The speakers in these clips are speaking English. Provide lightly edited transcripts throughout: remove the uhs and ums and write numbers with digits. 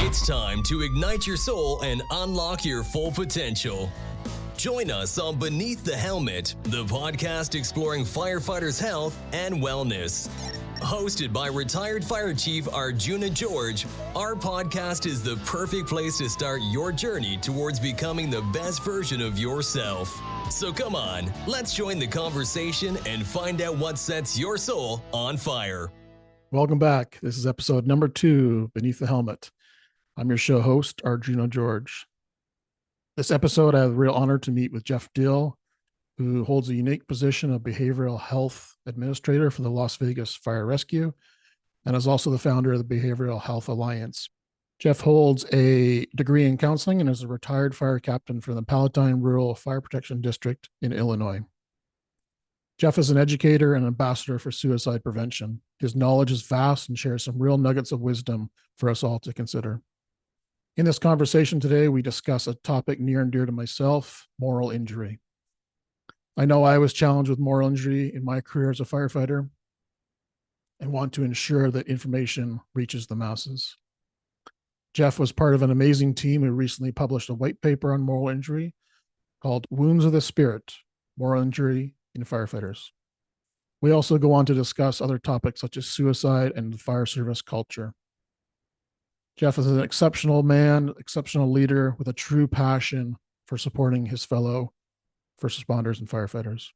It's time to ignite your soul and unlock your full potential. Join us on Beneath the Helmet, the podcast exploring firefighters' health and wellness. Hosted by retired fire chief Arjuna George, our podcast is the perfect place to start your journey towards becoming the best version of yourself. So come on, let's join the conversation and find out what sets your soul on fire. Welcome back. This is episode number 2, Beneath the Helmet. I'm your show host, Arjuna George. This episode, I have the real honor to meet with Jeff Dill, who holds a unique position of Behavioral Health Administrator for the Las Vegas Fire Rescue, and is also the founder of the Behavioral Health Alliance. Jeff holds a degree in counseling and is a retired fire captain for the Palatine Rural Fire Protection District in Illinois. Jeff is an educator and ambassador for suicide prevention. His knowledge is vast and shares some real nuggets of wisdom for us all to consider. In this conversation today, we discuss a topic near and dear to myself, moral injury. I know I was challenged with moral injury in my career as a firefighter and want to ensure that information reaches the masses. Jeff was part of an amazing team who recently published a white paper on moral injury called Wounds of the Spirit, Moral Injury in Firefighters. We also go on to discuss other topics such as suicide and the fire service culture. Jeff is an exceptional man, exceptional leader with a true passion for supporting his fellow first responders and firefighters.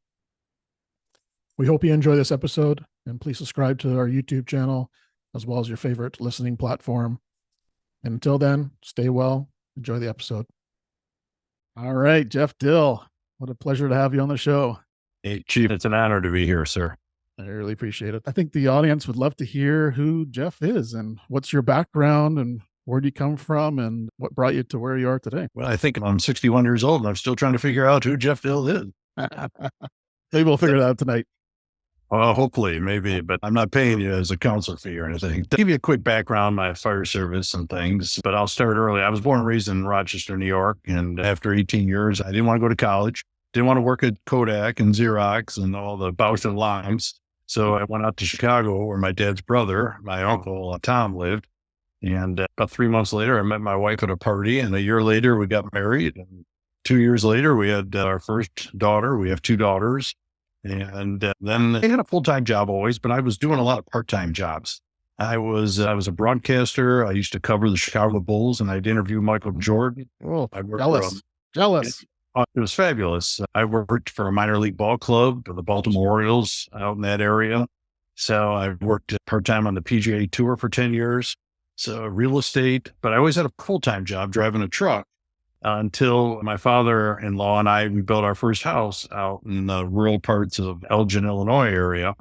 We hope you enjoy this episode, and please subscribe to our YouTube channel as well as your favorite listening platform. And until then, stay well. Enjoy the episode. All right, Jeff Dill, what a pleasure to have you on the show. Hey, Chief, it's an honor to be here, sir. I really appreciate it. I think the audience would love to hear who Jeff is and what's your background and where do you come from and what brought you to where you are today. Well, I think I'm 61 years old and I'm still trying to figure out who Jeff Dill is. Maybe we'll figure it out tonight. Well, hopefully, maybe, but I'm not paying you as a counselor fee or anything. To give you a quick background, my fire service and things, but I'll start early. I was born and raised in Rochester, New York, and after 18 years, I didn't want to go to college. Didn't want to work at Kodak and Xerox and all the Bausch and Limes. So I went out to Chicago where my dad's brother, my uncle Tom, lived. And about 3 months later, I met my wife at a party. And a year later, we got married. And 2 years later, we had our first daughter. We have 2 daughters. And then I had a full-time job always, but I was doing a lot of part-time jobs. I was a broadcaster. I used to cover the Chicago Bulls, and I'd interview Michael Jordan. Oh, jealous. It was fabulous. I worked for a minor league ball club for the Baltimore Orioles out in that area. So I worked part-time on the PGA Tour for 10 years. So real estate, but I always had a full-time job driving a truck until my father-in-law and we built our first house out in the rural parts of Elgin, Illinois area.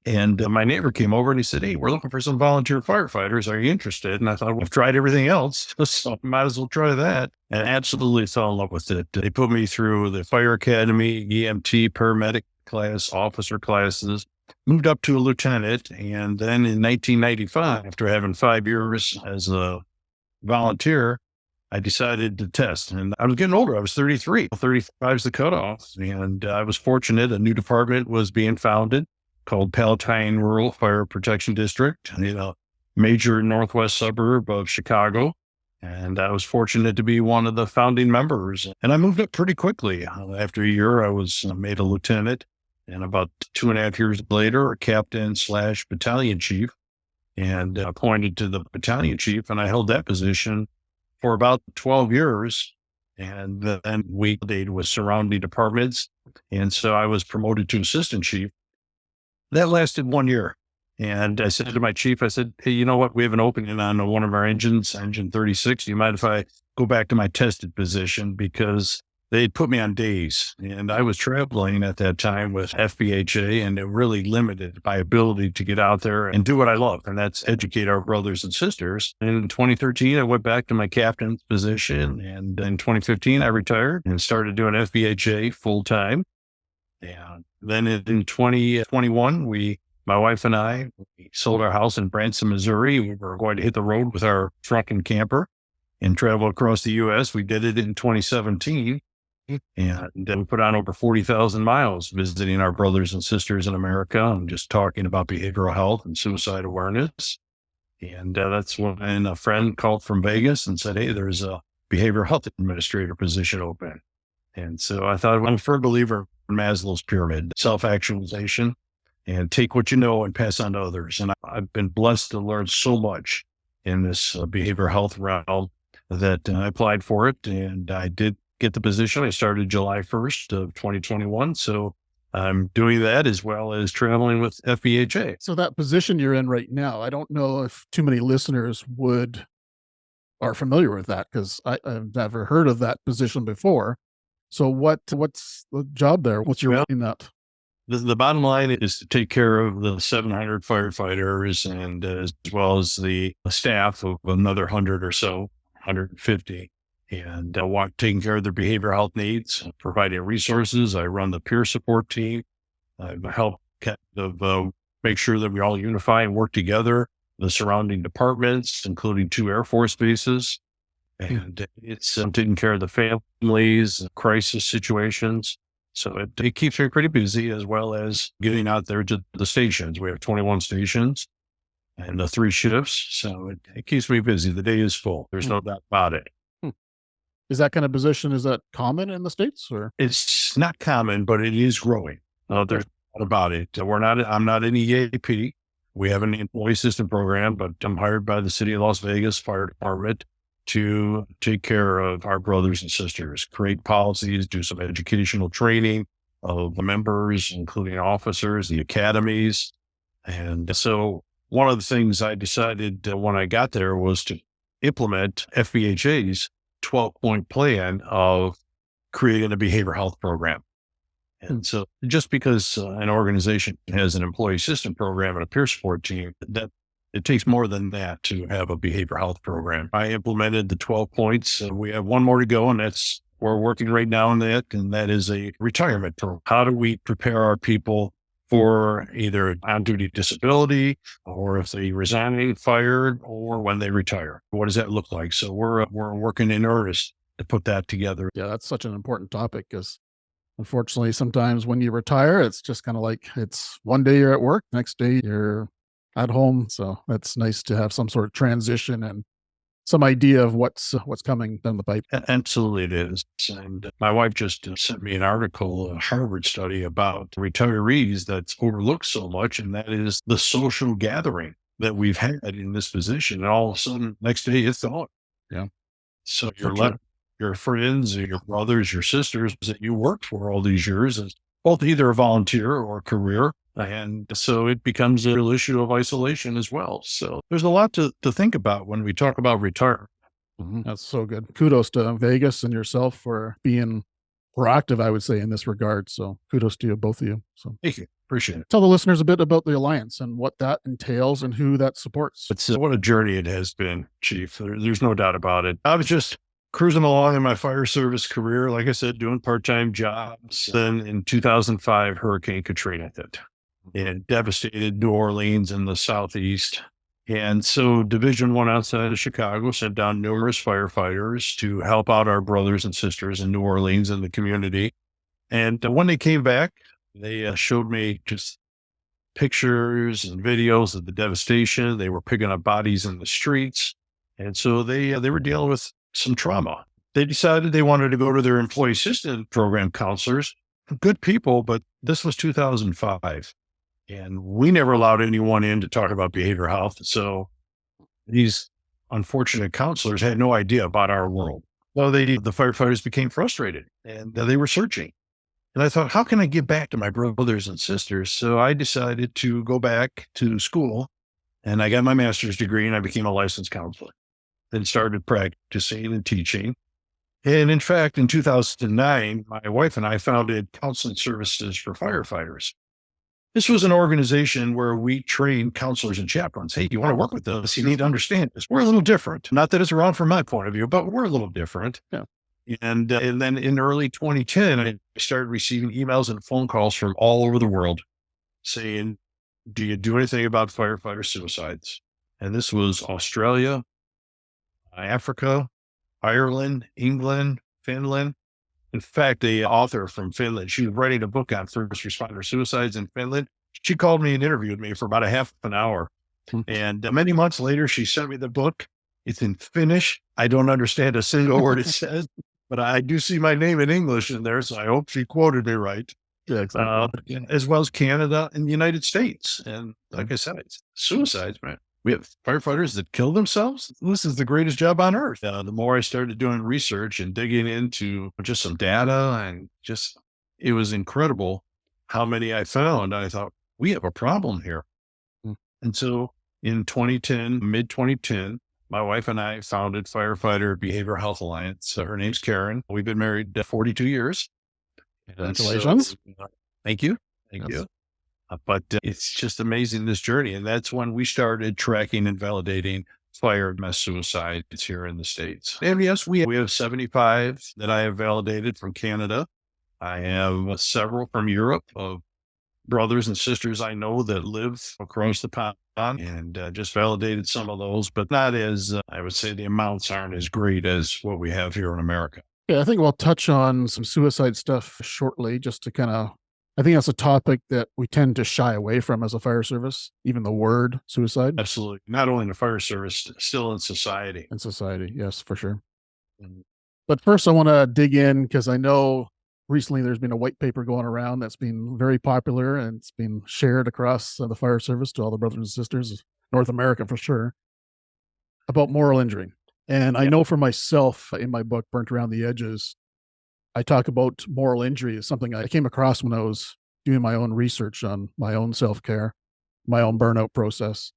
And my neighbor came over and he said, "Hey, we're looking for some volunteer firefighters. Are you interested?" And I thought, well, I've tried everything else, so I might as well try that. And absolutely fell in love with it. They put me through the fire academy, EMT, paramedic class, officer classes, moved up to a lieutenant. And then in 1995, after having 5 years as a volunteer, I decided to test. And I was getting older. I was 33. 35 is the cutoff. And I was fortunate. A new department was being founded called Palatine Rural Fire Protection District, in a major northwest suburb of Chicago. And I was fortunate to be one of the founding members. And I moved up pretty quickly. After a year, I was made a lieutenant. And about 2.5 years later, a captain/battalion chief, and appointed to the battalion chief. And I held that position for about 12 years. And then we did with surrounding departments. And so I was promoted to assistant chief. That lasted 1 year. And I said to my chief, I said, "Hey, you know what? We have an opening on one of our engines, engine 36. Do you mind if I go back to my tested position?" Because they'd put me on days. And I was traveling at that time with FBHA, and it really limited my ability to get out there and do what I love. And that's educate our brothers and sisters. And in 2013, I went back to my captain's position. And in 2015, I retired and started doing FBHA full time. And then in 2021, my wife and I, we sold our house in Branson, Missouri. We were going to hit the road with our truck and camper and travel across the U.S. We did it in 2017. And we put on over 40,000 miles visiting our brothers and sisters in America and just talking about behavioral health and suicide awareness. And that's when a friend called from Vegas and said, hey, there's a behavioral health administrator position open. And so I thought, I'm a firm believer in Maslow's pyramid, self-actualization, and take what you know and pass on to others. And I've been blessed to learn so much in this behavioral health realm that I applied for it. And I did get the position. I started July 1st of 2021. So I'm doing that as well as traveling with FBHA. So that position you're in right now, I don't know if too many listeners are familiar with that, because I've never heard of that position before. So what's the job there? What's your in that? The bottom line is to take care of the 700 firefighters and as well as the staff of another 100 or so, 150, and taking care of their behavioral health needs, providing resources. I run the peer support team. I help kind of make sure that we all unify and work together, the surrounding departments, including 2 Air Force bases. And it's taking care of the families, crisis situations. So it keeps me pretty busy, as well as getting out there to the stations. We have 21 stations and 3 shifts. So it keeps me busy. The day is full. There's no doubt about it. Is that kind of position, is that common in the States, or? It's not common, but it is growing. There's no doubt about it. I'm not an EAP. We have an employee assistance program, but I'm hired by the city of Las Vegas Fire Department to take care of our brothers and sisters, create policies, do some educational training of the members, including officers, the academies. And so one of the things I decided when I got there was to implement FBHA's 12-point plan of creating a behavioral health program. And so just because an organization has an employee assistance program and a peer support team, that it takes more than that to have a behavioral health program. I implemented the 12 points. We have one more to go, and we're working right now on that. And that is a retirement program. How do we prepare our people for either on-duty disability, or if they resign, fired, or when they retire? What does that look like? So we're working in earnest to put that together. Yeah, that's such an important topic, because unfortunately, sometimes when you retire, it's just kind of like, it's one day you're at work, next day you're at home. So that's nice to have some sort of transition and some idea of what's coming down the pipe. Absolutely it is. And my wife just sent me an article, a Harvard study about retirees that's overlooked so much, and that is the social gathering that we've had in this position. And all of a sudden, next day it's gone. Yeah. So you're left, your friends, your brothers, your sisters that you worked for all these years, as both either a volunteer or career. And so it becomes a real issue of isolation as well. So there's a lot to think about when we talk about retirement. That's so good. Kudos to Vegas and yourself for being proactive, I would say, in this regard. So kudos to you, both of you. So Thank you. Appreciate it. tell the listeners a bit about the Alliance and what that entails and who that supports. It's what a journey it has been, Chief. There's no doubt about it. I was just cruising along in my fire service career, like I said, doing part-time jobs. Then in 2005, Hurricane Katrina hit. It devastated New Orleans and the Southeast. And so Division 1 outside of Chicago sent down numerous firefighters to help out our brothers and sisters in New Orleans and the community. And when they came back, they showed me just pictures and videos of the devastation. They were picking up bodies in the streets. And so they were dealing with some trauma. They decided they wanted to go to their employee assistance program counselors. Good people, but this was 2005. And we never allowed anyone in to talk about behavioral health. So these unfortunate counselors had no idea about our world. Well, the firefighters became frustrated and they were searching. And I thought, how can I give back to my brothers and sisters? So I decided to go back to school, and I got my master's degree and I became a licensed counselor. Then started practicing and teaching. And in fact, in 2009, my wife and I founded Counseling Services for Firefighters. This was an organization where we train counselors and chaplains. Hey, you want to work with us? You need to understand this. We're a little different. Not that it's wrong from my point of view, but we're a little different. Yeah. And then in early 2010, I started receiving emails and phone calls from all over the world saying, do you do anything about firefighter suicides? And this was Australia, Africa, Ireland, England, Finland. In fact, the author from Finland, she was writing a book on first responder suicides in Finland. She called me and interviewed me for about a half an hour. And many months later, she sent me the book. It's in Finnish. I don't understand a single word it says, but I do see my name in English in there. So I hope she quoted me right. Yeah, exactly. As well as Canada and the United States. And like I said, it's suicides, man. We have firefighters that kill themselves. This is the greatest job on earth. The more I started doing research and digging into just some data and it was incredible how many I found. I thought, we have a problem here. And so in 2010, mid 2010, my wife and I founded Firefighter Behavioral Health Alliance. Her name's Karen. We've been married 42 years. Congratulations. Thank you. Thank you. But it's just amazing, this journey. And that's when we started tracking and validating fire mass suicides here in the States. And yes, we have 75 that I have validated from Canada. I have several from Europe of brothers and sisters I know that live across the pond, and just validated some of those, but not as, I would say the amounts aren't as great as what we have here in America. Yeah, I think we'll touch on some suicide stuff shortly, just to I think that's a topic that we tend to shy away from as a fire service, even the word suicide. Absolutely. Not only in the fire service, still in society. In society, yes, for sure. But first, I want to dig in because I know recently there's been a white paper going around that's been very popular, and it's been shared across the fire service to all the brothers and sisters, North America for sure, about moral injury. And I know for myself, in my book, Burnt Around the Edges, I talk about moral injury as something I came across when I was doing my own research on my own self-care, my own burnout process.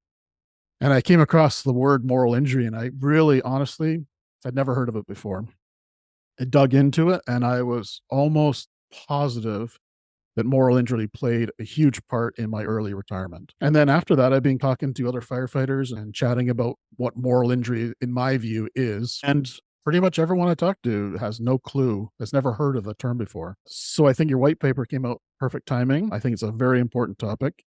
And I came across the word moral injury, and I really, honestly, I'd never heard of it before. I dug into it, and I was almost positive that moral injury played a huge part in my early retirement. And then after that, I've been talking to other firefighters and chatting about what moral injury, in my view, is. And pretty much everyone I talk to has no clue, has never heard of the term before. So I think your white paper came out perfect timing. I think it's a very important topic.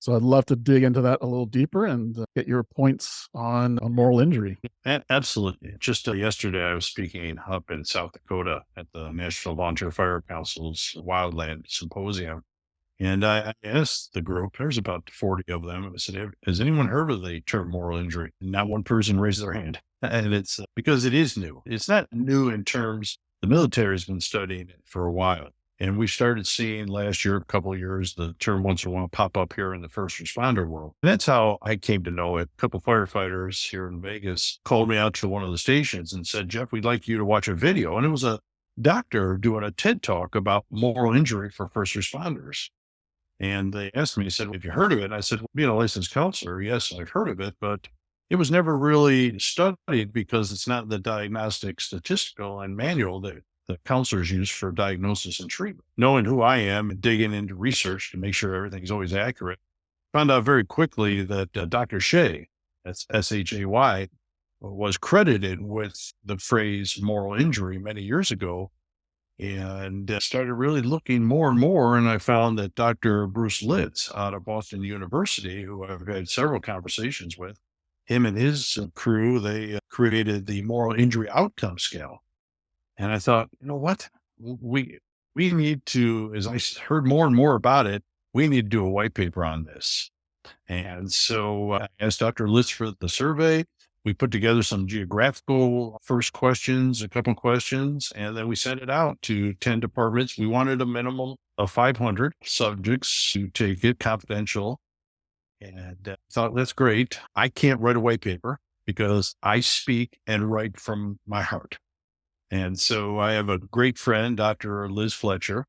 So I'd love to dig into that a little deeper and get your points on moral injury. Absolutely. Just yesterday, I was speaking up in South Dakota at the National Volunteer Fire Council's Wildland Symposium. And I asked the group, there's about 40 of them, I said, has anyone heard of the term moral injury? And not one person raised their hand. And it's because it is new. It's not new in terms, the military has been studying it for a while. And we started seeing last year, a couple of years, the term once in a while pop up here in the first responder world. And that's how I came to know it. A couple of firefighters here in Vegas called me out to one of the stations and said, Jeff, we'd like you to watch a video. And it was a doctor doing a TED talk about moral injury for first responders. And they asked me, he said, have you heard of it? And I said, well, being a licensed counselor, yes, I've heard of it, but it was never really studied because it's not the diagnostic statistical and manual that the counselors use for diagnosis and treatment. Knowing who I am and digging into research to make sure everything's always accurate, found out very quickly that Dr. Shea, that's S-H-A-Y, was credited with the phrase moral injury many years ago, and started really looking more and more. And I found that Dr. Bruce Litz out of Boston University, who I've had several conversations with, him and his crew, they created the moral injury outcome scale. And I thought, you know what, we need to, as I heard more and more about it, we need to do a white paper on this. And so I asked Dr. Litz for the survey. We put together some geographical first questions, a couple of questions, and then we sent it out to 10 departments. We wanted a minimum of 500 subjects to take it confidential. And thought, that's great. I can't write a white paper because I speak and write from my heart. And so I have a great friend, Dr. Liz Fletcher,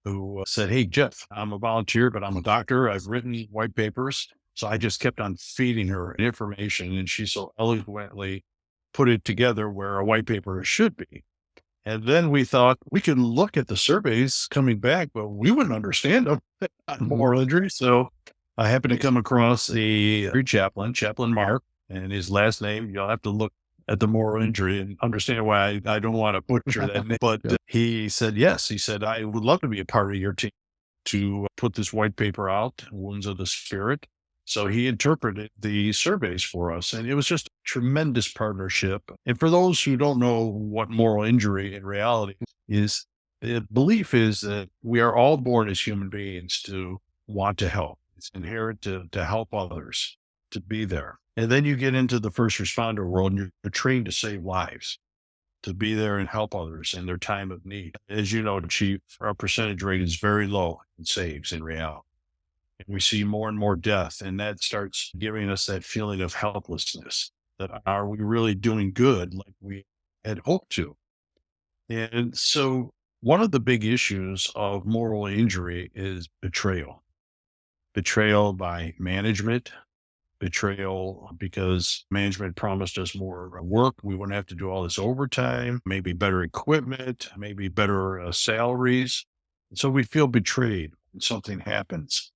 who said, hey, Jeff, I'm a volunteer, but I'm a doctor. I've written white papers. So I just kept on feeding her information, and she so eloquently put it together where a white paper should be. And then we thought we could look at the surveys coming back, but we wouldn't understand them on moral injury. So I happened to come across a chaplain, Chaplain Mark, and his last name, you'll have to look at the moral injury and understand why I don't want to butcher that name. But he said, yes, he said, I would love to be a part of your team to put this white paper out, Wounds of the Spirit. So he interpreted the surveys for us, and it was just a tremendous partnership. And for those who don't know what moral injury in reality is, The belief is that we are all born as human beings to want to help. It's inherent to help others, to be there. And then you get into the first responder world and you're trained to save lives, to be there and help others in their time of need. As you know, Chief, our percentage rate is very low in saves in reality. And we see more and more death, and that starts giving us that feeling of helplessness, that are we really doing good like we had hoped to? And so one of the big issues of moral injury is betrayal by management, betrayal because management promised us more work. We wouldn't have to do all this overtime, maybe better equipment, maybe better salaries. So we feel betrayed when something happens,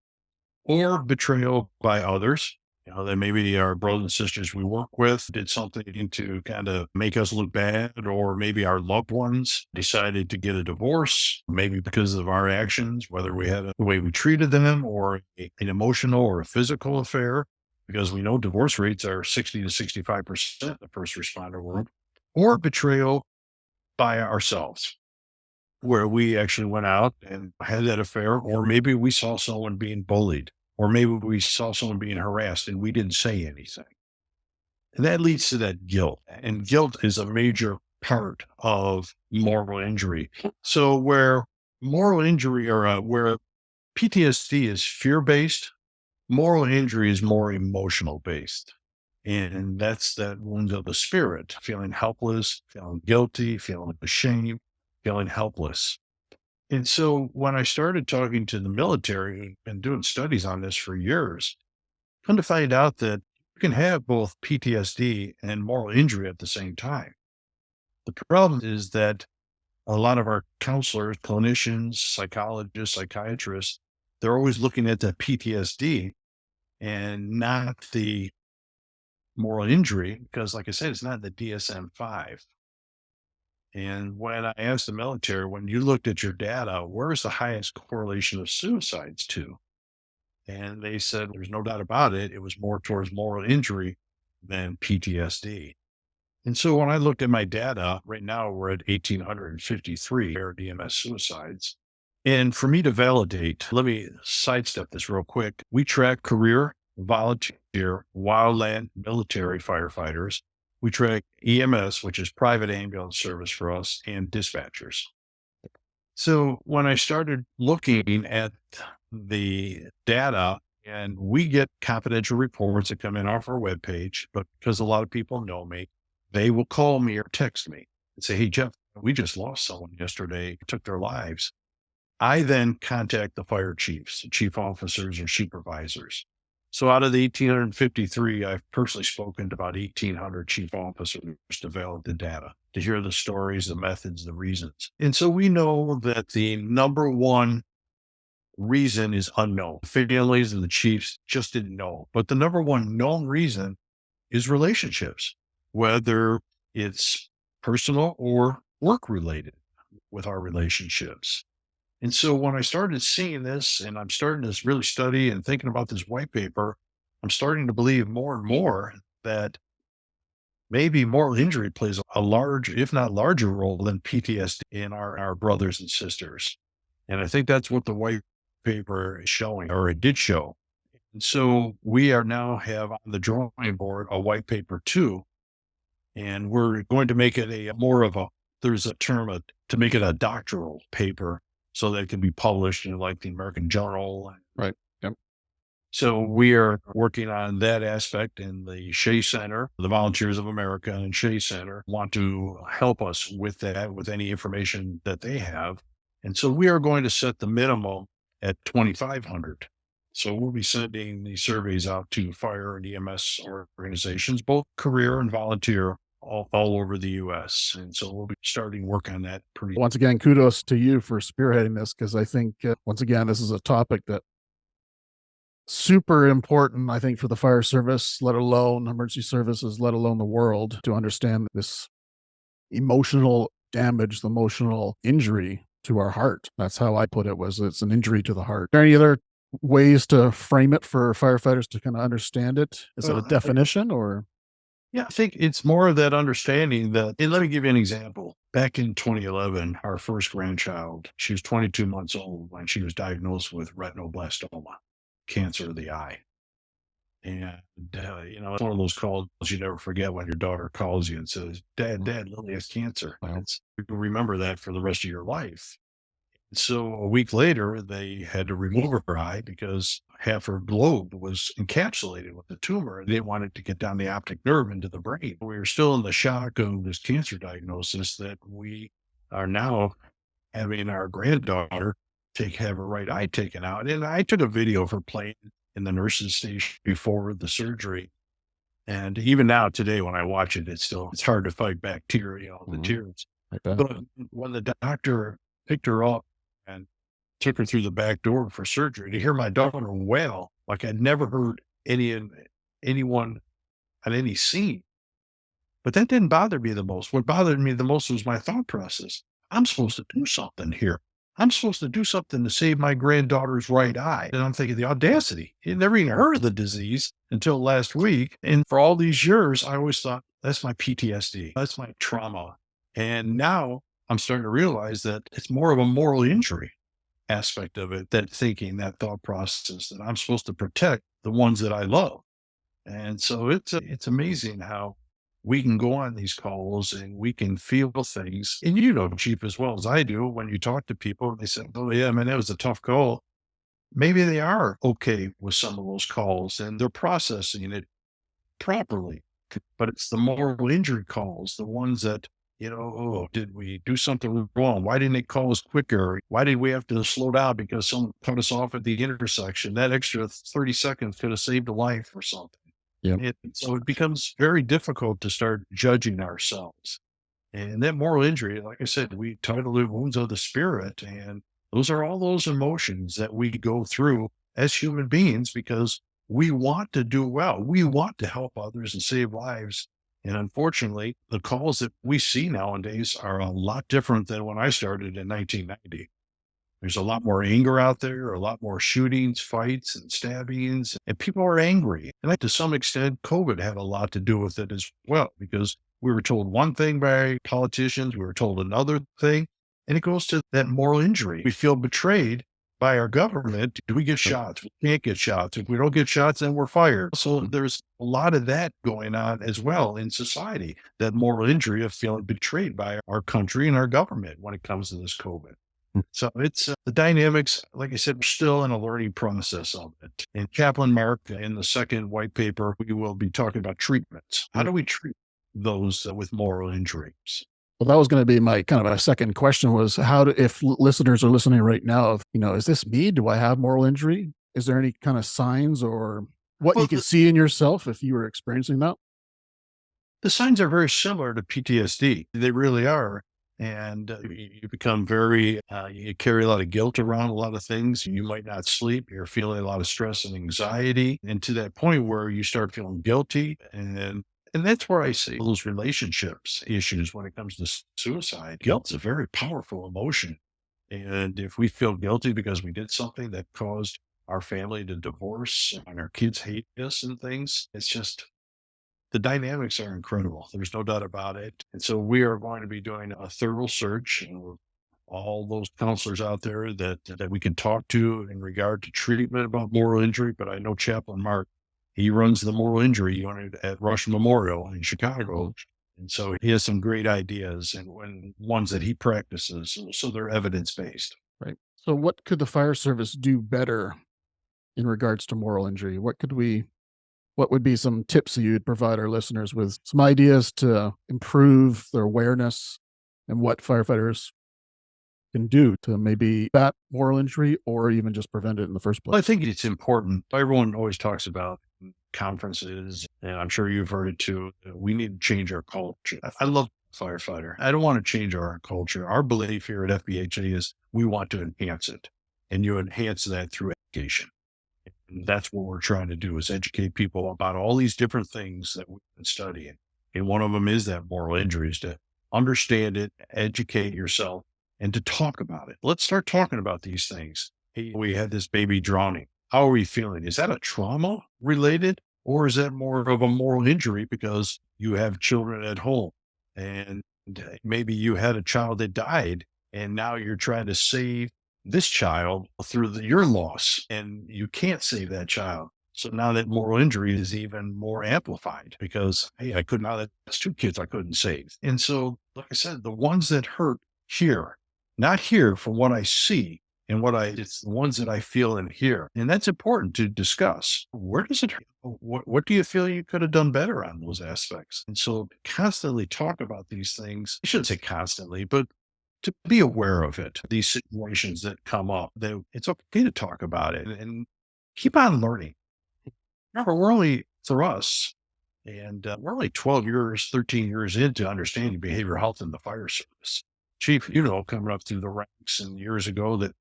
or betrayal by others. That maybe our brothers and sisters we work with did something to kind of make us look bad, or maybe our loved ones decided to get a divorce, maybe because of our actions, whether we had the way we treated them or an emotional or a physical affair, because we know divorce rates are 60 to 65% in the first responder world, or betrayal by ourselves, where we actually went out and had that affair, or maybe we saw someone being bullied, or maybe we saw someone being harassed and we didn't say anything. And that leads to that guilt. And guilt is a major part of moral injury. So where moral injury or where PTSD is fear-based, moral injury is more emotional based. And that's that wound of the spirit, feeling helpless, feeling guilty, feeling ashamed, feeling helpless. And so when I started talking to the military who've been doing studies on this for years, come to find out that you can have both PTSD and moral injury at the same time. The problem is that a lot of our counselors, clinicians, psychologists, psychiatrists, they're always looking at the PTSD and not the moral injury, because like I said, it's not the DSM-5. And when I asked the military, when you looked at your data, where's the highest correlation of suicides to? And they said, there's no doubt about it. It was more towards moral injury than PTSD. And so when I looked at my data, right now we're at 1,853 DMS suicides. And for me to validate, let me sidestep this real quick. We track career, volunteer, wildland, military firefighters. We track EMS, which is private ambulance service for us, and dispatchers. So when I started looking at the data, and we get confidential reports that come in off our webpage, but because a lot of people know me, they will call me or text me and say, "Hey, Jeff, we just lost someone yesterday, took their lives." I then contact the fire chiefs, the chief officers or supervisors. So out of the 1,853, I've personally spoken to about 1,800 chief officers to validate the data, to hear the stories, the methods, the reasons. And so we know that the number one reason is unknown. Families and the chiefs just didn't know. But the number one known reason is relationships, whether it's personal or work related with our relationships. And so when I started seeing this and I'm starting to really study and thinking about this white paper, I'm starting to believe more and more that maybe moral injury plays a large, if not larger role than PTSD in our brothers and sisters. And I think that's what the white paper is showing, or it did show. And so we are now have on the drawing board a white paper 2, and we're going to make it a more of a, there's a term to make it a doctoral paper, so that it can be published in like the American Journal. Right. Yep. So we are working on that aspect, and the Shea Center, the Volunteers of America and Shea Center want to help us with that, with any information that they have. And so we are going to set the minimum at 2,500. So we'll be sending these surveys out to fire and EMS organizations, both career and volunteer, all over the U.S. And so we'll be starting work on that pretty. Once again, kudos to you for spearheading this, because I think, once again, this is a topic that super important, I think, for the fire service, let alone emergency services, let alone the world, to understand this emotional damage, the emotional injury to our heart. That's how I put it, was it's an injury to the heart. Are there any other ways to frame it for firefighters to kind of understand it? Is it a definition or? Yeah, I think it's more of that understanding that, and let me give you an example. Back in 2011, our first grandchild, she was 22 months old when she was diagnosed with retinoblastoma, cancer of the eye. And, it's one of those calls you never forget when your daughter calls you and says, Dad, Lily has cancer. Wow. You can remember that for the rest of your life. So a week later, they had to remove her eye because half her globe was encapsulated with the tumor. They didn't want it to get down the optic nerve into the brain. We were still in the shock of this cancer diagnosis that we are now having our granddaughter have her right eye taken out. And I took a video of her playing in the nurse's station before the surgery. And even now, today, when I watch it, it's hard to fight back the tears. Like that. But when the doctor picked her up and took her through the back door for surgery, to hear my daughter wail like I'd never heard anyone on any scene. But that didn't bother me the most. What bothered me the most was my thought process. I'm supposed to do something here. I'm supposed to do something to save my granddaughter's right eye. And I'm thinking the audacity. You never even heard of the disease until last week. And for all these years, I always thought that's my PTSD. That's my trauma. And now I'm starting to realize that it's more of a moral injury aspect of it, that thinking, that thought process, that I'm supposed to protect the ones that I love. And so it's amazing how we can go on these calls and we can feel things. And Chief, as well as I do, when you talk to people, they say, oh, yeah, man, that was a tough call. Maybe they are okay with some of those calls and they're processing it properly. But it's the moral injury calls, the ones that, oh, did we do something wrong? Why didn't it call us quicker? Why did we have to slow down because someone cut us off at the intersection? That extra 30 seconds could have saved a life or something. Yeah. So it becomes very difficult to start judging ourselves. And that moral injury, like I said, we title it wounds of the spirit. And those are all those emotions that we go through as human beings because we want to do well. We want to help others and save lives. And unfortunately, the calls that we see nowadays are a lot different than when I started in 1990. There's a lot more anger out there, a lot more shootings, fights, and stabbings, and people are angry. And to some extent, COVID had a lot to do with it as well, because we were told one thing by politicians, we were told another thing, and it goes to that moral injury. We feel betrayed by our government. Do we get shots? We can't get shots. If we don't get shots, then we're fired. So there's a lot of that going on as well in society, that moral injury of feeling betrayed by our country and our government when it comes to this COVID. So it's the dynamics, like I said, we're still in a learning process of it. And Chaplain Mark, in the second white paper, we will be talking about treatments. How do we treat those with moral injuries? Well, that was going to be my kind of a second question was if listeners are listening right now, is this me? Do I have moral injury? Is there any kind of signs or what you can see in yourself if you were experiencing that? The signs are very similar to PTSD. They really are. And you become you carry a lot of guilt around a lot of things. You might not sleep. You're feeling a lot of stress and anxiety. And to that point where you start feeling guilty. And that's where I see those relationships issues when it comes to suicide. Guilt's a very powerful emotion. And if we feel guilty because we did something that caused our family to divorce and our kids hate us and things, it's just, the dynamics are incredible. There's no doubt about it. And so we are going to be doing a thorough search and all those counselors out there that we can talk to in regard to treatment about moral injury. But I know Chaplain Mark, he runs the moral injury unit at Rush Memorial in Chicago. And so he has some great ideas and ones that he practices. So they're evidence-based. Right. So what could the fire service do better in regards to moral injury? What would be some tips that you'd provide our listeners with, some ideas to improve their awareness and what firefighters can do to maybe that moral injury or even just prevent it in the first place? Well, I think it's important. Everyone always talks about conferences, and I'm sure you've heard it too. We need to change our culture. I love firefighter. I don't want to change our culture. Our belief here at FBHA is we want to enhance it, and you enhance that through education. And that's what we're trying to do, is educate people about all these different things that we've been studying. And one of them is that moral injuries, to understand it, educate yourself, and to talk about it. Let's start talking about these things. Hey, we had this baby drowning. How are we feeling? Is that a trauma related, Or is that more of a moral injury because you have children at home and maybe you had a child that died and now you're trying to save this child through your loss and you can't save that child. So now that moral injury is even more amplified because, hey, that's two kids I couldn't save. And so, like I said, the ones that hurt here, not here from what I see and it's the ones that I feel and hear. And that's important to discuss. Where does it hurt? What do you feel you could have done better on those aspects? And so constantly talk about these things. I shouldn't say constantly, but to be aware of it, these situations that come up, that it's okay to talk about it and keep on learning. Remember, for us, and we're only 12 years, 13 years into understanding behavioral health in the fire service. Chief, coming up through the ranks and years ago that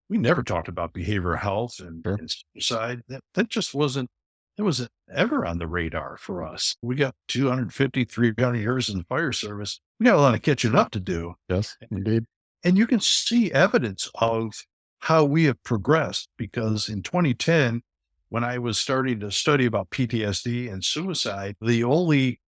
we never talked about behavioral health Sure. and suicide. That just it wasn't ever on the radar for us. We got 250, 300 years in the fire service. We got a lot of catching up to do. Yes, indeed. And you can see evidence of how we have progressed because in 2010, when I was starting to study about PTSD and suicide, the only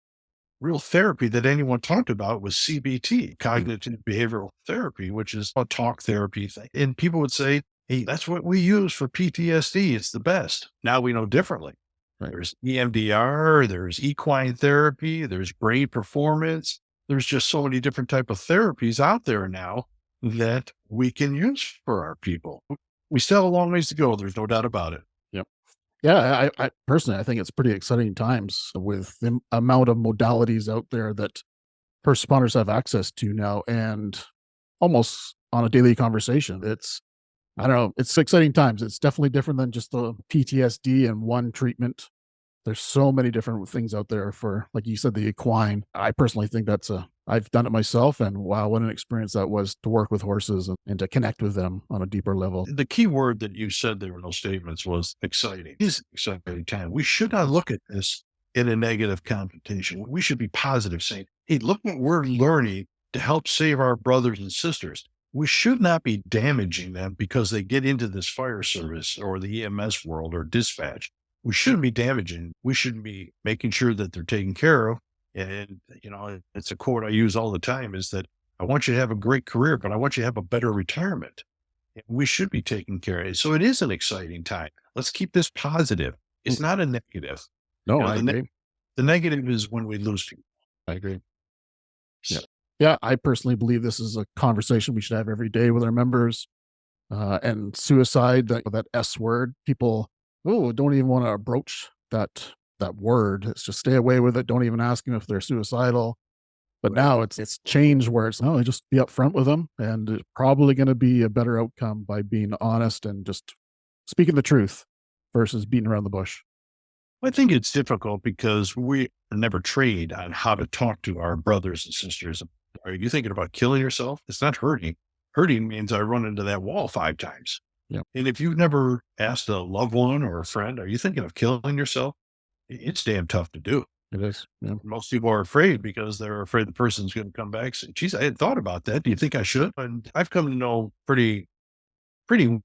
real therapy that anyone talked about was CBT, cognitive behavioral therapy, which is a talk therapy thing. And people would say, hey, that's what we use for PTSD. It's the best. Now we know differently. Right. There's EMDR, there's equine therapy, there's brain performance. There's just so many different type of therapies out there now that we can use for our people. We still have a long ways to go. There's no doubt about it. Yeah, I personally, I think it's pretty exciting times with the amount of modalities out there that first responders have access to now, and almost on a daily conversation. I don't know, it's exciting times. It's definitely different than just the PTSD and one treatment. There's so many different things out there for, like you said, the equine. I personally think I've done it myself, and wow, what an experience that was to work with horses and to connect with them on a deeper level. The key word that you said there in those statements was exciting. It is an exciting time. We should not look at this in a negative connotation. We should be positive, saying, hey, look what we're learning to help save our brothers and sisters. We should not be damaging them because they get into this fire service or the EMS world or dispatch. We shouldn't be damaging. We should be making sure that they're taken care of. And, it's a quote I use all the time is that I want you to have a great career, but I want you to have a better retirement. And we should be taking care of it. So it is an exciting time. Let's keep this positive. It's not a negative. No, I agree. The negative is when we lose people. I agree. Yeah, I personally believe this is a conversation we should have every day with our members. And suicide, that S word, people don't even want to broach that word. It's just stay away with it. Don't even ask them if they're suicidal. But now it's changed where it's just be upfront with them, and it's probably going to be a better outcome by being honest and just speaking the truth versus beating around the bush. I think it's difficult because we are never trained on how to talk to our brothers and sisters. Are you thinking about killing yourself? It's not hurting. Hurting means I run into that wall 5 times. Yep. And if you've never asked a loved one or a friend, are you thinking of killing yourself? It's damn tough to do. It is. Yeah. Most people are afraid because they're afraid the person's going to come back and say, geez, I hadn't thought about that. Do you think I should? And I've come to know pretty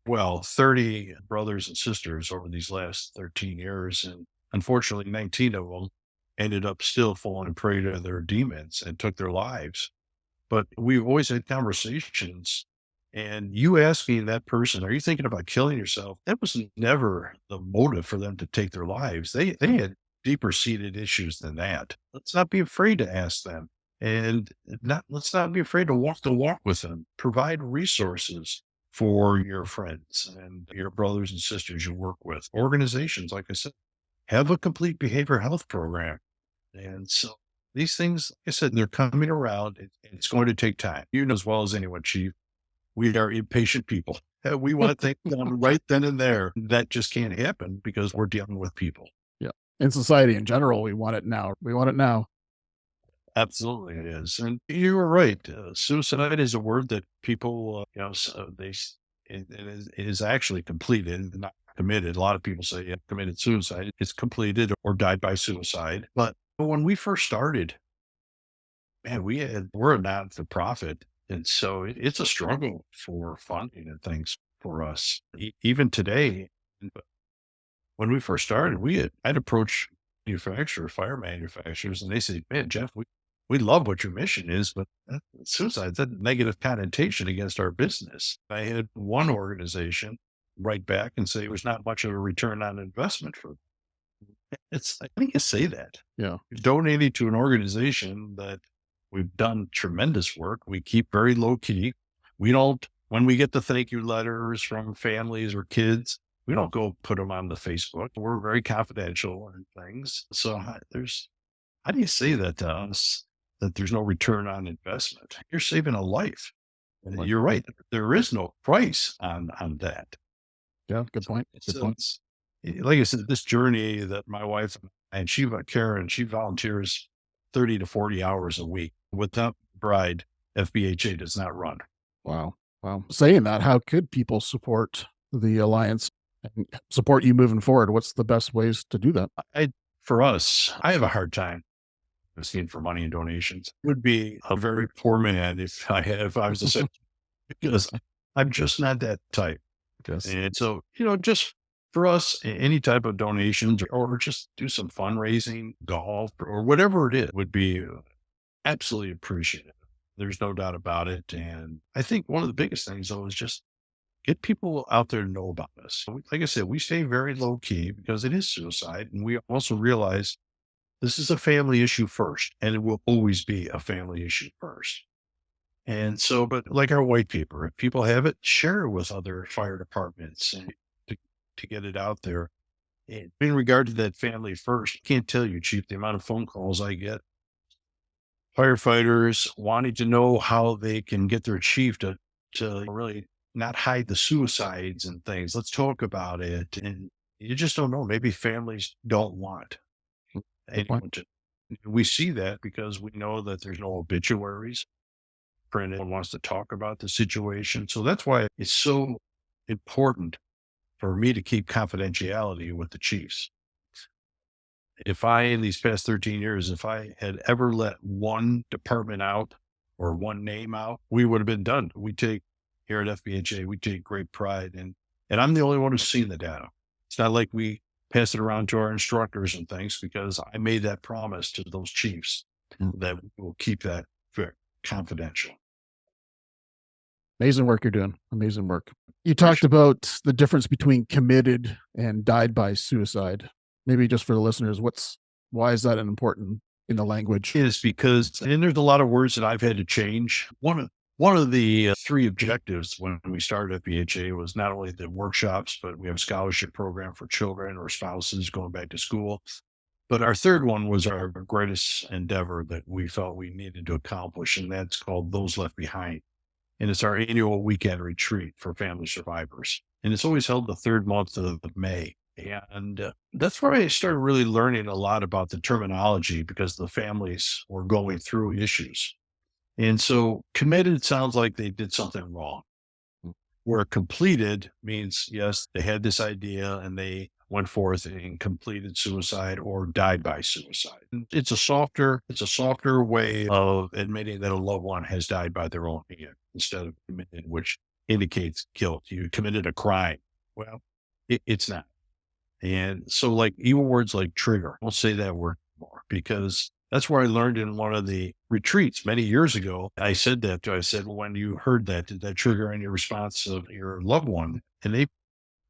well 30 brothers and sisters over these last 13 years. And unfortunately, 19 of them ended up still falling prey to their demons and took their lives. But we've always had conversations, and you asking that person, are you thinking about killing yourself? That was never the motive for them to take their lives. They had deeper seated issues than that. Let's not be afraid to ask them, and let's not be afraid to walk the walk with them. Provide resources for your friends and your brothers and sisters you work with. Organizations, like I said, have a complete behavioral health program. And so these things, like I said, they're coming around. It's going to take time. You know as well as anyone, Chief, we are impatient people. We want things done right then and there. That just can't happen because we're dealing with people. Yeah. In society in general, we want it now. We want it now. Absolutely, it is. And you were right. Suicide is a word that people, it is actually completed, not committed. A lot of people say committed suicide. It's completed or died by suicide. But when we first started, man, we're a not-for-profit. And so it's a struggle for funding and things for us. Even today, when we first started, I'd approach fire manufacturers, and they say, man, Jeff, we love what your mission is, but suicide's a negative connotation against our business. I had one organization write back and say it was not much of a return on investment for them. It's, how do you say that? Yeah. You're donating to an organization that we've done tremendous work. We keep very low key. We don't, when we get the thank you letters from families or kids, we don't go put them on the Facebook. We're very confidential and things. So how do you say that to us, that there's no return on investment? You're saving a life. And Right. you're right. There is no price on that. Yeah. Good point. Good point. Like I said, this journey that my wife and Karen, she volunteers 30 to 40 hours a week. Without Bride, FBHA does not run. Wow. Wow. Saying that, how could people support the Alliance and support you moving forward? What's the best ways to do that? For us, I have a hard time asking for money and donations. Would be a very poor man if I was to say, because I'm just not that type. Yes. And so, just for us, any type of donations or just do some fundraising, golf, or whatever it is would be absolutely appreciated. There's no doubt about it. And I think one of the biggest things, though, is just get people out there to know about us. Like I said, we stay very low key because it is suicide. And we also realize this is a family issue first, and it will always be a family issue first. And so, but like our white paper, if people have it, share it with other fire departments and to get it out there. And in regard to that family first, I can't tell you, Chief, the amount of phone calls I get, firefighters wanting to know how they can get their chief to really not hide the suicides and things. Let's talk about it. And you just don't know. Maybe families don't want anyone to. We see that because we know that there's no obituaries printed. One wants to talk about the situation. So that's why it's so important for me to keep confidentiality with the chiefs. If I, in these past 13 years, if I had ever let one department out or one name out, we would have been done. Here at FBHA, we take great pride and I'm the only one who's seen the data. It's not like we pass it around to our instructors and things, because I made that promise to those chiefs that we'll keep that very confidential. Amazing work you're doing. Amazing work. You talked about the difference between committed and died by suicide. Maybe just for the listeners, why is that important in the language? Is because, and there's a lot of words that I've had to change. One of the three objectives when we started FBHA was not only the workshops, but we have a scholarship program for children or spouses going back to school. But our third one was our greatest endeavor that we felt we needed to accomplish, and that's called Those Left Behind. And it's our annual weekend retreat for family survivors. And it's always held the third month of May. And that's where I started really learning a lot about the terminology, because the families were going through issues. And so committed sounds like they did something wrong. Where completed means, yes, they had this idea and they went forth and completed suicide or died by suicide. It's a softer way of admitting that a loved one has died by their own hand instead of committed, which indicates guilt. You committed a crime. Well, it's not. And so, like, even words like trigger, I'll say that word more, because that's where I learned in one of the retreats many years ago. I said, when you heard that, did that trigger any response of your loved one? And they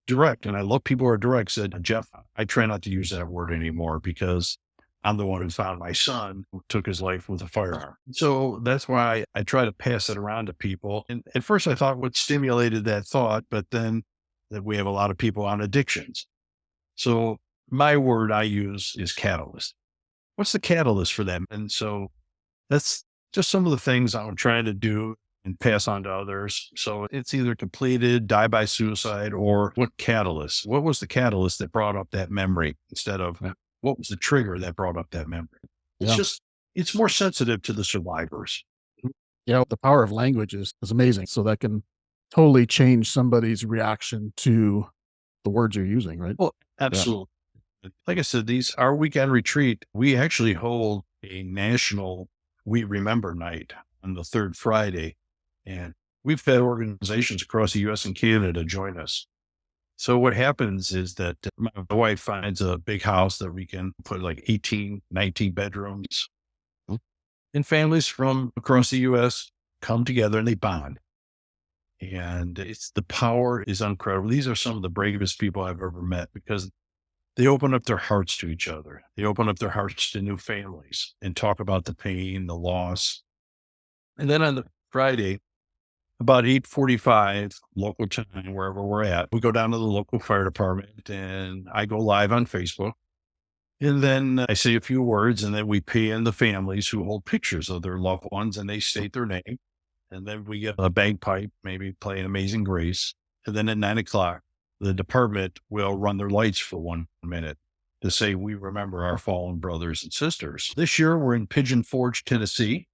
direct, and I love people who are direct, said, Jeff, I try not to use that word anymore because I'm the one who found my son who took his life with a firearm. So that's why I try to pass it around to people. And at first I thought what stimulated that thought, but then that we have a lot of people on addictions. So my word I use is catalyst. What's the catalyst for them? And so that's just some of the things I'm trying to do and pass on to others. So it's either completed, die by suicide, or what catalyst? What was the catalyst that brought up that memory instead of what was the trigger that brought up that memory? It's more sensitive to the survivors. Yeah, the power of language is amazing. So that can totally change somebody's reaction to the words you're using, right? Well, absolutely. Yeah. Like I said, our weekend retreat, we actually hold a national We Remember night on the third Friday. And we've had organizations across the U.S. and Canada join us. So what happens is that my wife finds a big house that we can put like 18, 19 bedrooms. And families from across the U.S. come together and they bond. And the power is incredible. These are some of the bravest people I've ever met because they open up their hearts to each other. They open up their hearts to new families and talk about the pain, the loss. And then on the Friday, about 8:45 local time, wherever we're at, we go down to the local fire department and I go live on Facebook. And then I say a few words and then we pay in the families who hold pictures of their loved ones and they state their name. And then we get a bagpipe, maybe play an Amazing Grace. And then at 9 o'clock, the department will run their lights for 1 minute to say, we remember our fallen brothers and sisters. This year, we're in Pigeon Forge, Tennessee.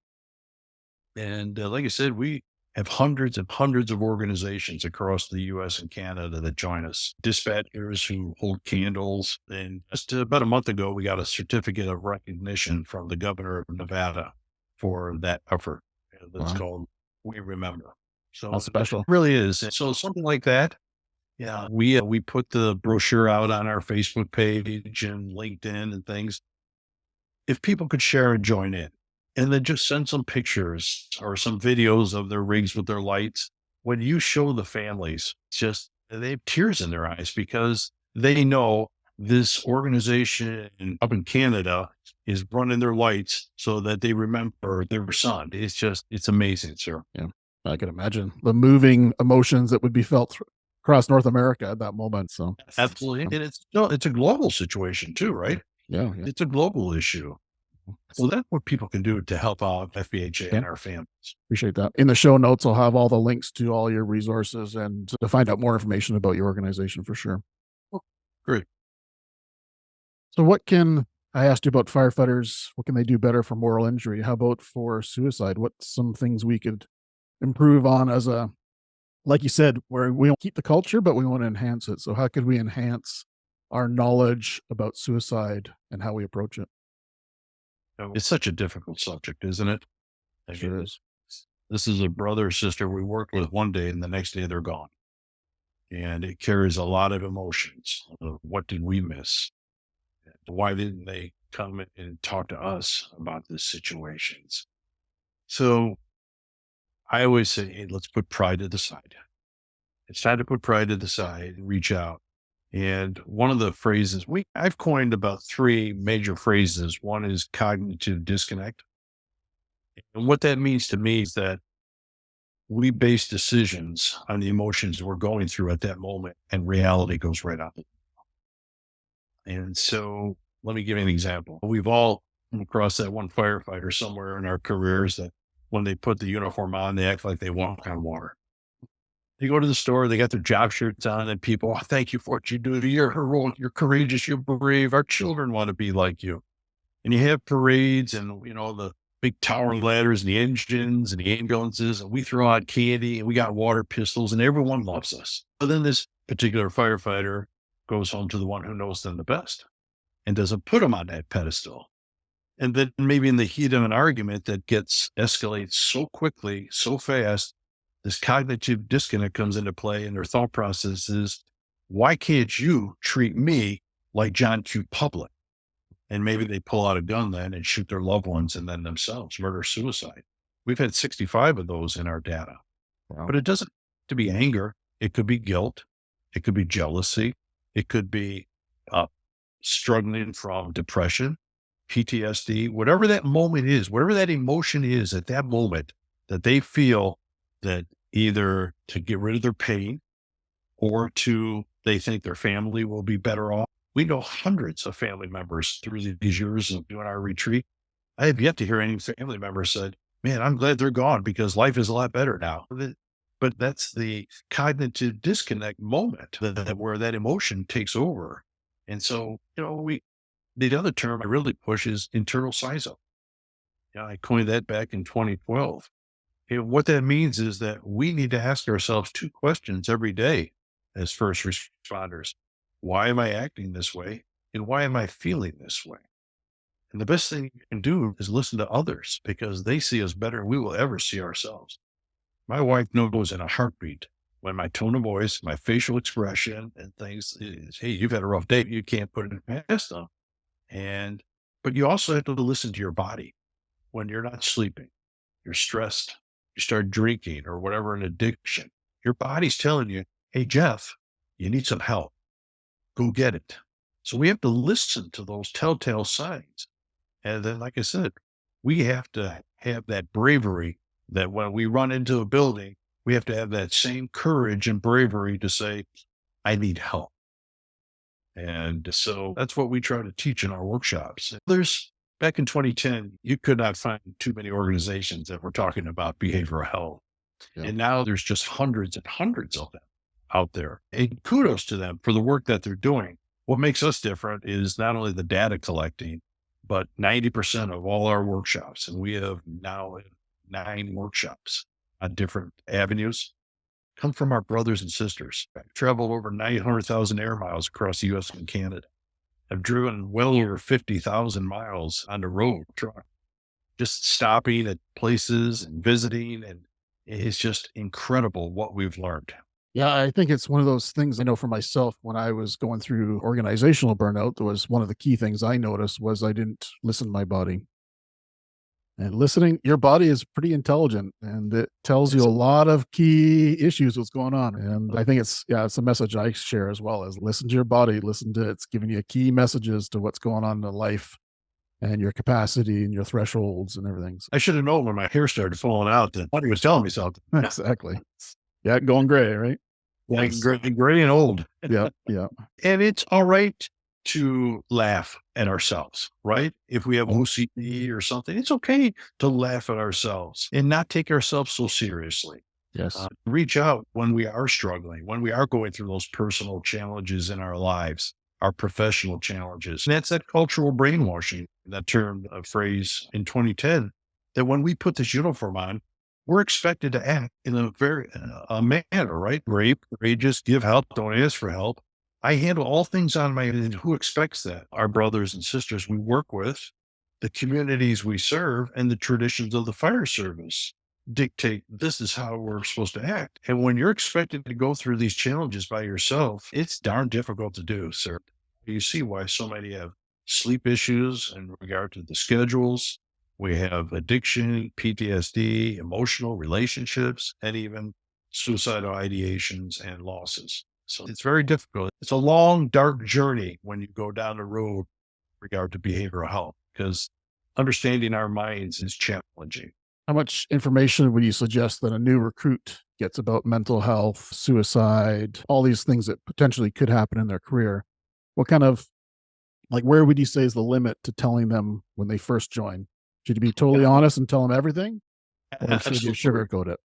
And like I said, we have hundreds and hundreds of organizations across the U.S. and Canada that join us. Dispatchers who hold candles. And just about a month ago, we got a certificate of recognition from the governor of Nevada for that effort. That's called We Remember. So How special. it really is. And so something like that. Yeah, we put the brochure out on our Facebook page and LinkedIn and things. If people could share and join in, and then just send some pictures or some videos of their rigs with their lights. When you show the families, it's just they have tears in their eyes because they know this organization up in Canada is running their lights so that they remember their son. It's amazing, sir. Yeah, I can imagine the moving emotions that would be felt across North America at that moment. So Absolutely. And it's a global situation too, right? yeah. It's a global issue. So that's what people can do to help out FBHA and our families. Appreciate that. In the show notes, I'll have all the links to all your resources and to find out more information about your organization for sure. Great. So I asked you about firefighters, what can they do better for moral injury? How about for suicide? What's some things we could improve on like you said, where we don't keep the culture, but we want to enhance it. So how could we enhance our knowledge about suicide and how we approach it? It's such a difficult subject, isn't it? Sure is. This is a brother or sister we worked with one day and the next day they're gone. And it carries a lot of emotions. What did we miss? Why didn't they come and talk to us about these situations? So I always say, hey, let's put pride to the side. It's time to put pride to the side and reach out. And one of the phrases I've coined about 3 major phrases. One is cognitive disconnect. And what that means to me is that we base decisions on the emotions we're going through at that moment, and reality goes right out. And so let me give you an example. We've all come across that one firefighter somewhere in our careers that when they put the uniform on, they act like they walk on water. They go to the store, they got their job shirts on, and people, thank you for what you do. You're heroic, you're courageous, you're brave. Our children want to be like you. And you have parades and, the big towering ladders and the engines and the ambulances, and we throw out candy and we got water pistols and everyone loves us. But then this particular firefighter goes home to the one who knows them the best and doesn't put them on that pedestal. And then maybe in the heat of an argument that escalates so quickly, so fast, this cognitive disconnect comes into play, and their thought process is, why can't you treat me like John Q. Public? And maybe they pull out a gun then and shoot their loved ones and then themselves, murder, suicide. We've had 65 of those in our data. Wow. But it doesn't have to be anger. It could be guilt. It could be jealousy. It could be struggling from depression, PTSD, whatever that moment is, whatever that emotion is at that moment that they feel that either to get rid of their pain or they think their family will be better off. We know hundreds of family members through these years of doing our retreat. I have yet to hear any family member said, man, I'm glad they're gone because life is a lot better now. But that's the cognitive disconnect moment where that emotion takes over. And so, the other term I really push is internal size up. I coined that back in 2012. And what that means is that we need to ask ourselves 2 questions every day as first responders. Why am I acting this way? And why am I feeling this way? And the best thing you can do is listen to others because they see us better than we will ever see ourselves. My wife knows in a heartbeat when my tone of voice, my facial expression and things is, hey, you've had a rough day. You can't put it past them. But you also have to listen to your body when you're not sleeping, you're stressed, you start drinking or whatever, an addiction. Your body's telling you, hey, Jeff, you need some help. Go get it. So we have to listen to those telltale signs. And then, like I said, we have to have that bravery that when we run into a building, we have to have that same courage and bravery to say, I need help. And so that's what we try to teach in our workshops. Back in 2010, you could not find too many organizations that were talking about behavioral health. Yeah. And now there's just hundreds and hundreds of them out there. And kudos to them for the work that they're doing. What makes us different is not only the data collecting, but 90% of all our workshops, and we have now 9 workshops on different avenues, come from our brothers and sisters. I've traveled over 900,000 air miles across the U.S. and Canada. I've driven well over 50,000 miles on the road truck, just stopping at places and visiting. And it's just incredible what we've learned. Yeah, I think it's one of those things I know for myself when I was going through organizational burnout. That was one of the key things I noticed was I didn't listen to my body. And listening, your body is pretty intelligent and it tells you a lot of key issues, what's going on. And I think it's a message I share as well as listen to your body, listen to it's giving you key messages to what's going on in life and your capacity and your thresholds and everything. So, I should have known when my hair started falling out that body was telling me something. exactly. Yeah, going gray, right? Like gray and old. Yeah, yeah. And it's all right to laugh at ourselves, right? If we have OCD or something, it's okay to laugh at ourselves and not take ourselves so seriously. Yes. Reach out when we are struggling, when we are going through those personal challenges in our lives, our professional challenges. And that's that cultural brainwashing, that term, a phrase in 2010, that when we put this uniform on, we're expected to act in a manner, right? Brave, courageous, give help, don't ask for help. I handle all things on my own. Who expects that? Our brothers and sisters we work with, the communities we serve, and the traditions of the fire service dictate this is how we're supposed to act. And when you're expected to go through these challenges by yourself, it's darn difficult to do, sir. You see why so many have sleep issues in regard to the schedules. We have addiction, PTSD, emotional relationships, and even suicidal ideations and losses. So it's very difficult. It's a long, dark journey when you go down the road in regard to behavioral health, because understanding our minds is challenging. How much information would you suggest that a new recruit gets about mental health, suicide, all these things that potentially could happen in their career? What kind of, where would you say is the limit to telling them when they first join? Should you be totally honest and tell them everything? Or should you sugarcoat it?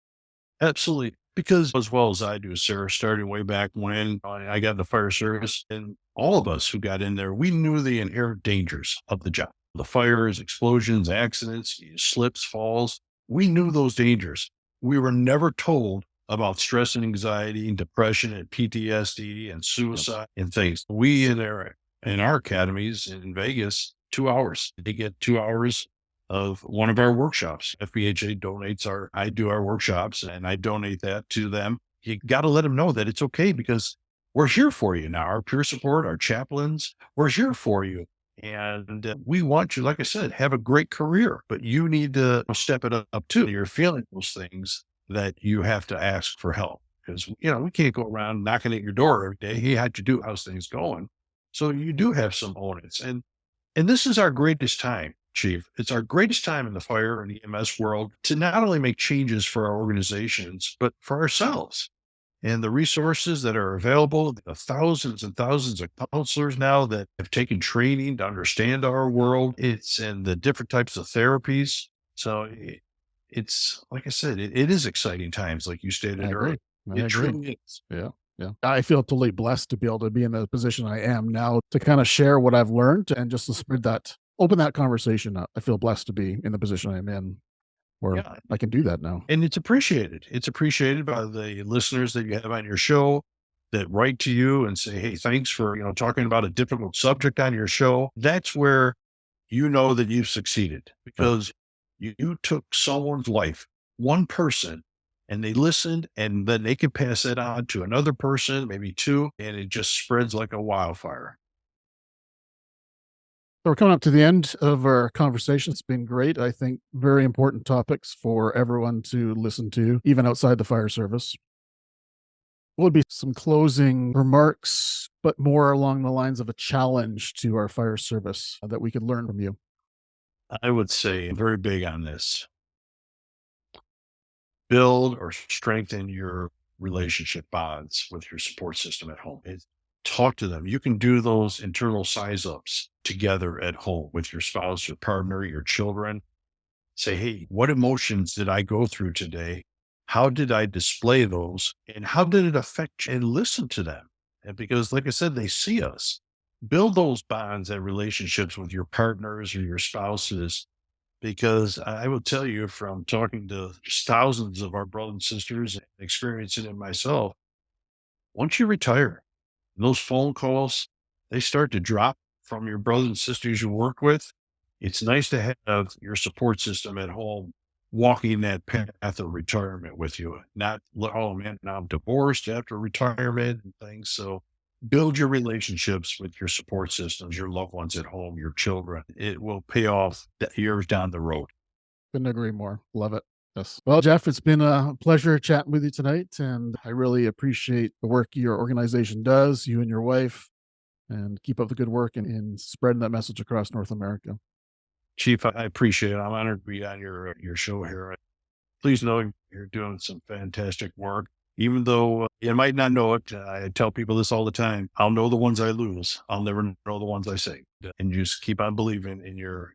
Absolutely. Because as well as I do, sir, starting way back when I got in the fire service, and all of us who got in there, we knew the inherent dangers of the job. The fires, explosions, accidents, slips, falls. We knew those dangers. We were never told about stress and anxiety and depression and PTSD and suicide and things. We in our academies in Vegas, 2 hours. They get 2 hours of one of our workshops. FBHA donates I do our workshops and I donate that to them. You got to let them know that it's okay because we're here for you now. Our peer support, our chaplains, we're here for you. And we want you, like I said, have a great career, but you need to step it up too. You're feeling those things that you have to ask for help because, we can't go around knocking at your door every day. Hey, how'd you do? How's things going? So you do have some onus. And this is our greatest time, Chief. It's our greatest time in the fire and EMS world to not only make changes for our organizations, but for ourselves. And the resources that are available, the thousands and thousands of counselors now that have taken training to understand our world, and the different types of therapies. So it's, like I said, it is exciting times, like you stated earlier. I agree. Truly is. Yeah. Yeah. I feel totally blessed to be able to be in the position I am now to kind of share what I've learned and just to spread open that conversation up. I feel blessed to be in the position I'm in where I can do that now. And it's appreciated. It's appreciated by the listeners that you have on your show that write to you and say, hey, thanks for, talking about a difficult subject on your show. That's where you know that you've succeeded because you took someone's life, one person, and they listened, and then they can pass that on to another person, maybe two, and it just spreads like a wildfire. So we're coming up to the end of our conversation. It's been great. I think very important topics for everyone to listen to, even outside the fire service. What would be some closing remarks, but more along the lines of a challenge to our fire service that we could learn from you? I would say very big on this. Build or strengthen your relationship bonds with your support system at home. Talk to them. You can do those internal size ups together at home with your spouse, your partner, your children. Say, hey, what emotions did I go through today? How did I display those? And how did it affect you? And listen to them. And because, like I said, they see us. Build those bonds and relationships with your partners or your spouses. Because I will tell you from talking to just thousands of our brothers and sisters and experiencing it myself, once you retire, those phone calls, they start to drop from your brothers and sisters you work with. It's nice to have your support system at home walking that path of retirement with you. Not, oh man, now I'm divorced after retirement and things. So build your relationships with your support systems, your loved ones at home, your children. It will pay off years down the road. Couldn't agree more. Love it. Yes. Well, Jeff, it's been a pleasure chatting with you tonight, and I really appreciate the work your organization does, you and your wife, and keep up the good work in spreading that message across North America. Chief, I appreciate it. I'm honored to be on your show here. Please know you're doing some fantastic work. Even though you might not know it, I tell people this all the time. I'll know the ones I lose. I'll never know the ones I save. And just keep on believing in your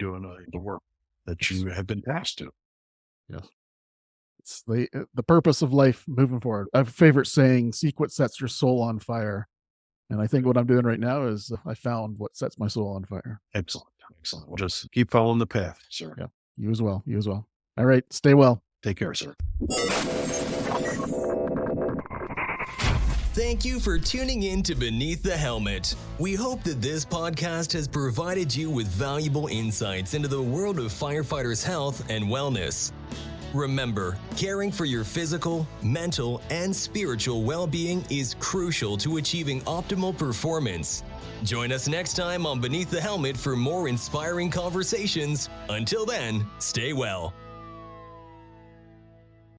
doing the work that you have been tasked to. Yes. It's the purpose of life moving forward. I have a favorite saying, seek what sets your soul on fire. And I think what I'm doing right now is I found what sets my soul on fire. Excellent. Excellent. Well, just keep following the path, sir. Yeah. You as well. You as well. All right. Stay well. Take care, sir. Thank you for tuning in to Beneath the Helmet. We hope that this podcast has provided you with valuable insights into the world of firefighters' health and wellness. Remember, caring for your physical, mental, and spiritual well-being is crucial to achieving optimal performance. Join us next time on Beneath the Helmet for more inspiring conversations. Until then, stay well.